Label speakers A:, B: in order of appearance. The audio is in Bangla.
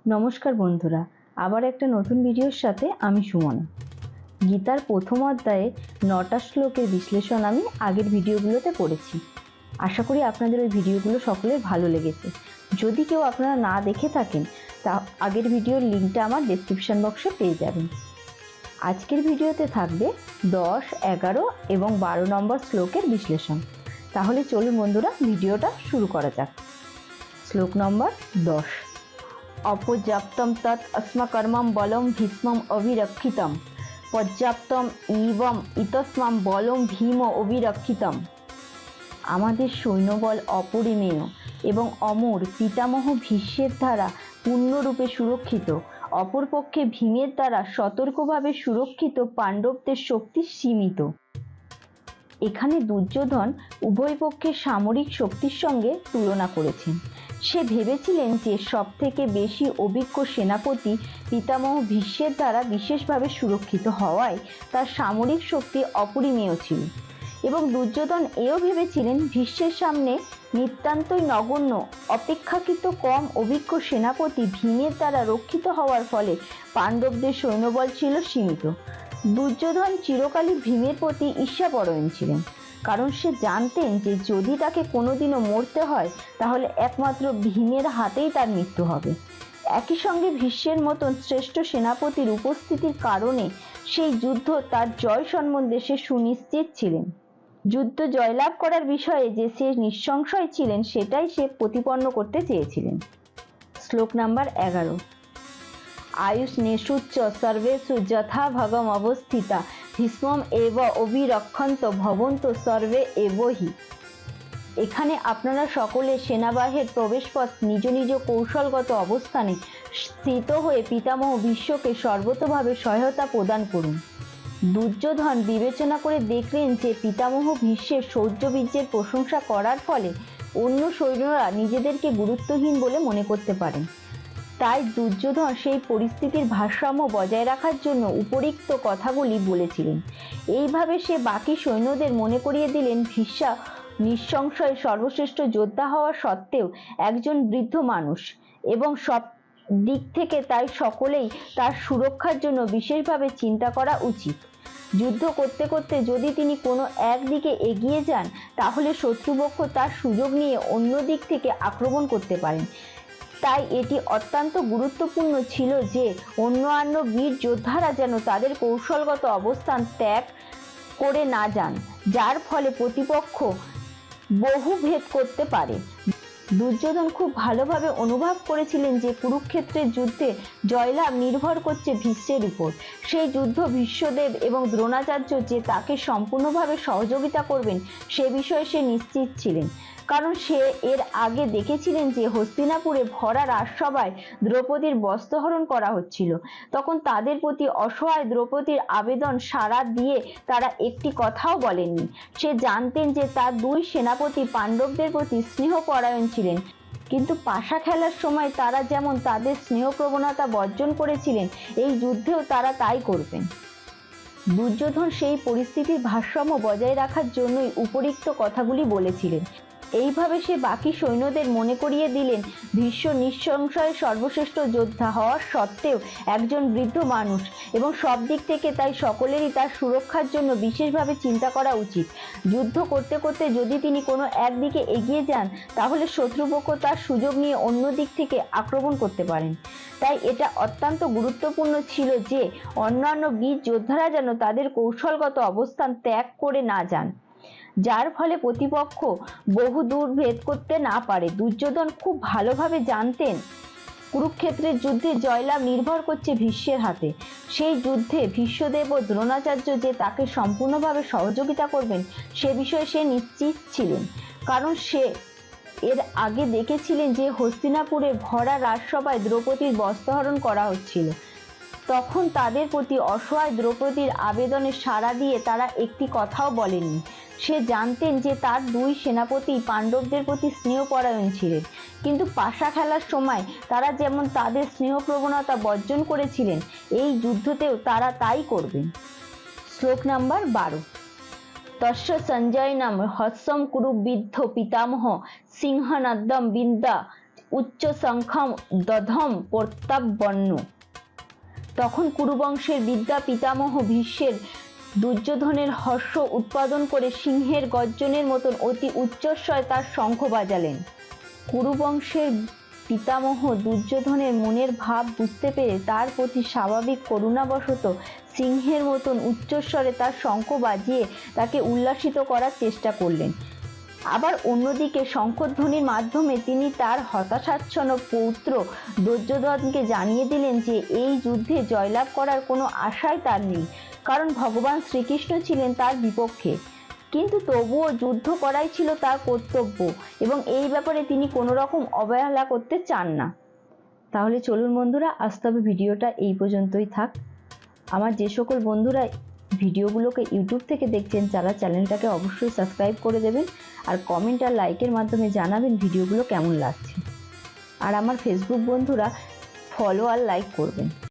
A: নমস্কার বন্ধুরা, আবার একটা নতুন ভিডিওর সাথে আমি সুমনা। গীতার প্রথম অধ্যায়ে 9টা শ্লোকের বিশ্লেষণ আমি আগের ভিডিওগুলোতে করেছি। আশা করি আপনাদের ওই ভিডিওগুলো সকলের ভালো লেগেছে। যদি কেউ আপনারা না দেখে থাকেন তা আগের ভিডিওর লিঙ্কটা আমার ডেসক্রিপশন বক্সে পেয়ে যাবেন। আজকের ভিডিওতে থাকবে 10, 11 এবং 12 নম্বর শ্লোকের বিশ্লেষণ। তাহলে চলুন বন্ধুরা, ভিডিওটা শুরু করা যাক। শ্লোক নম্বর 10। অপর্যাপ্তম তৎ अस्मकर्मं বলম ভীষ্মম অবিরক্ষিতম পর্যাপ্তম ইবম ইতস্মাম বলম ভীম অবিরক্ষিতম। আমাদের সৈন্যবল অপরিমেয় এবং অমর পিতামহ ভীষ্মের দ্বারা পূর্ণরূপে সুরক্ষিত, অপরপক্ষে ভীমের দ্বারা সতর্কভাবে সুরক্ষিত পাণ্ডবদের শক্তি সীমিত। এখানে দুর্যোধন উভয় পক্ষের সামরিক শক্তির সঙ্গে তুলনা করেছেন। সে ভেবেছিলেন যে সবথেকে বেশি অভিজ্ঞ সেনাপতি পিতামহ ভীষ্মের দ্বারা বিশেষভাবে সুরক্ষিত হওয়ায় তার সামরিক শক্তি অপরিমেয় ছিল, এবং দুর্যোধন এও ভেবেছিলেন ভীষ্মের সামনে নিতান্তই নগণ্য অপেক্ষাকৃত কম অভিজ্ঞ সেনাপতি ভীমের দ্বারা রক্ষিত হওয়ার ফলে পাণ্ডবদের সৈন্যবল ছিল সীমিত। দুর্যোধন চিরকালই ভীমের প্রতি ঈর্ষাপরায়ণ ছিলেন, কারণ সে জানতেন যে যদি তাকে কোনোদিনও মরতে হয় তাহলে একমাত্র ভীমের হাতেই তার মৃত্যু হবে। একই সঙ্গে ভীষ্মের মতন শ্রেষ্ঠ সেনাপতির উপস্থিতির কারণে সেই যুদ্ধ তার জয় সম্বন্ধে সে সুনিশ্চিত ছিলেন। যুদ্ধ জয়লাভ করার বিষয়ে যে সে নিঃসংশয় ছিলেন সেটাই সে প্রতিপন্ন করতে চেয়েছিলেন। শ্লোক নাম্বার 11। আয়ুষ্নেষুচ্চ সর্বেষু যথা ভগম অবস্থিতা ভীষ্মম এব অবিরক্ষন্ত ভবন্ত সর্বে এবহি। এখানে আপনারা সকলে সেনাবাহিনীর প্রবেশপথ নিজ নিজ কৌশলগত অবস্থানে স্থিত হয়ে পিতামহ ভীষ্মকে সর্বতোভাবে সহায়তা প্রদান করুন। দুর্যোধন বিবেচনা করে দেখলেন যে পিতামহ ভীষ্মের শৌর্যবীর্যের প্রশংসা করার ফলে অন্য সৈন্যরা নিজেদেরকে গুরুত্বহীন বলে মনে করতে পারেন। তাই দুর্যোধন সেই পরিস্থিতির ভারসাম্য বজায় রাখার জন্য উপরিক্ত কথাগুলি বলেছিলেন। এইভাবে সে বাকি সৈন্যদের মনে করিয়ে দিলেন ভীষ্ম নিঃসংশয়ে সর্বশ্রেষ্ঠ যোদ্ধা হওয়া সত্ত্বেও একজন বৃদ্ধ মানুষ, এবং সব দিক থেকে তাই সকলেই তার সুরক্ষার জন্য বিশেষভাবে চিন্তা করা উচিত। যুদ্ধ করতে করতে যদি তিনি কোনো একদিকে এগিয়ে যান তাহলে শত্রুপক্ষ তার সুযোগ নিয়ে অন্য দিক থেকে আক্রমণ করতে পারেন। তাই এটি অত্যন্ত গুরুত্বপূর্ণ ছিল যে অন্যান্য বীর যোদ্ধারা যেন তাদের কৌশলগত অবস্থান ত্যাগ করে না যান, যার ফলে প্রতিপক্ষ বহু ভেদ করতে পারে। দুর্যোধন খুব ভালোভাবে অনুভব করেছিলেন যে কুরুক্ষেত্রের যুদ্ধে জয়লাভ নির্ভর করছে ভীষ্মের উপর। সেই যুদ্ধ ভীষ্মদেব এবং দ্রোণাচার্য যে তাকে সম্পূর্ণভাবে সহযোগিতা করবেন সে বিষয়ে সে নিশ্চিত ছিলেন, কারণ সে এর আগে দেখেছিলেন যে হস্তিনাপুরে ভরা রাজসভায় দ্রৌপদীর বস্ত্রহরণ করা হচ্ছিল। তখন তাদের প্রতি অসহায় দ্রৌপদীর আবেদন সাড়া দিয়ে তারা একটি কথাও বলেননি। সে জানতেন যে তার দুই সেনাপতি পাণ্ডবদের প্রতি স্নেহপরায়ণ ছিলেন, কিন্তু পাশা খেলার সময় তারা যেমন তাদের স্নেহ প্রবণতা বর্জন করেছিলেন, এই যুদ্ধেও তারা তাই করবেন। দুর্যোধন সেই পরিস্থিতির ভারসাম্য বজায় রাখার জন্যই উপরিক্ত কথাগুলি বলেছিলেন। এইভাবে সে বাকি সৈন্যদের মনে করিয়ে দিলেন ভীষ্ম নিঃসংশয়ে সর্বশ্রেষ্ঠ যোদ্ধা হওয়া সত্ত্বেও একজন বৃদ্ধ মানুষ, এবং সব দিক থেকে তাই সকলেরই তার সুরক্ষার জন্য বিশেষভাবে চিন্তা করা উচিত। যুদ্ধ করতে করতে যদি তিনি কোনো একদিকে এগিয়ে যান তাহলে শত্রুপক্ষ তার সুযোগ নিয়ে অন্য দিক থেকে আক্রমণ করতে পারেন। তাই এটা অত্যন্ত গুরুত্বপূর্ণ ছিল যে অন্যান্য বীর যোদ্ধারা যেন তাদের কৌশলগত অবস্থান ত্যাগ করে না যান, যার ফলে প্রতিপক্ষ বহু দূর ভেদ করতে না পারে। দুর্যোধন খুব ভালোভাবে জানতেন কুরুক্ষেত্রের যুদ্ধে জয়লাভ নির্ভর করছে ভীষ্মের হাতে। সেই যুদ্ধে ভীষ্মদেব ও দ্রোণাচার্য যে তাকে সম্পূর্ণভাবে সহযোগিতা করবেন সে বিষয়ে সে নিশ্চিত ছিলেন, কারণ সে এর আগে দেখেছিলেন যে হস্তিনাপুরে ভরা রাজসভায় দ্রৌপদীর বস্ত্রহরণ করা হচ্ছিল। তখন তাদের প্রতি অসহায় দ্রৌপদীর আবেদনে সাড়া দিয়ে তারা একটি কথাও বলেননি। সে জানতেন যে তার দুই সেনাপতি পাণ্ডবদের প্রতি স্নেহপরায়ণ ছিলেন, কিন্তু পাশা খেলার সময় তারা যেমন তাদের স্নেহ প্রবণতা বর্জন করেছিলেন, এই যুদ্ধতেও তারা তাই করবেন। শ্লোক নাম্বার 12। তস্য সঞ্জয় নাম হস্যম কুরুবিদ্ধ পিতামহ সিংহনাদ্যম বিন্দা উচ্চ সংখ্যম দধম প্রত্যাবন্ন। তখন কুরুবংশের বিদ্যা পিতামহ ভীষ্মের দুর্যোধনের হর্ষ উৎপাদন করে সিংহের গর্জনের মতন অতি উচ্চস্বরে তার শঙ্খ বাজালেন। কুরুবংশের পিতামহ দুর্যোধনের মনের ভাব বুঝতে পেরে তার প্রতি স্বাভাবিক করুণাবশত সিংহের মতন উচ্চস্বরে তার শঙ্খ বাজিয়ে তাকে উল্লাসিত করার চেষ্টা করলেন। আবার অন্যদিকে শঙ্খধ্বনির মাধ্যমে তিনি তার হতাশাচ্ছন্ন পৌত্র দুর্যোধনকে জানিয়ে দিলেন যে এই যুদ্ধে জয়লাভ করার কোনো আশাই তার নেই, কারণ ভগবান শ্রীকৃষ্ণ ছিলেন তার বিপক্ষে। কিন্তু তবুও যুদ্ধ করাই ছিল তার কর্তব্য এবং এই ব্যাপারে তিনি কোনো রকম অবহেলা করতে চান না। তাহলে চলুন বন্ধুরা, আজ তবে ভিডিওটা এই পর্যন্তই থাক। আমার যে সকল বন্ধুরা ভিডিওগুলোকে ইউটিউব থেকে দেখছেন তারা চ্যানেলটাকে অবশ্যই সাবস্ক্রাইব করে দেবেন আর কমেন্ট আর লাইকের মাধ্যমে জানাবেন ভিডিওগুলো কেমন লাগছে। আর আমার ফেসবুক বন্ধুরা ফলো আর লাইক করবেন।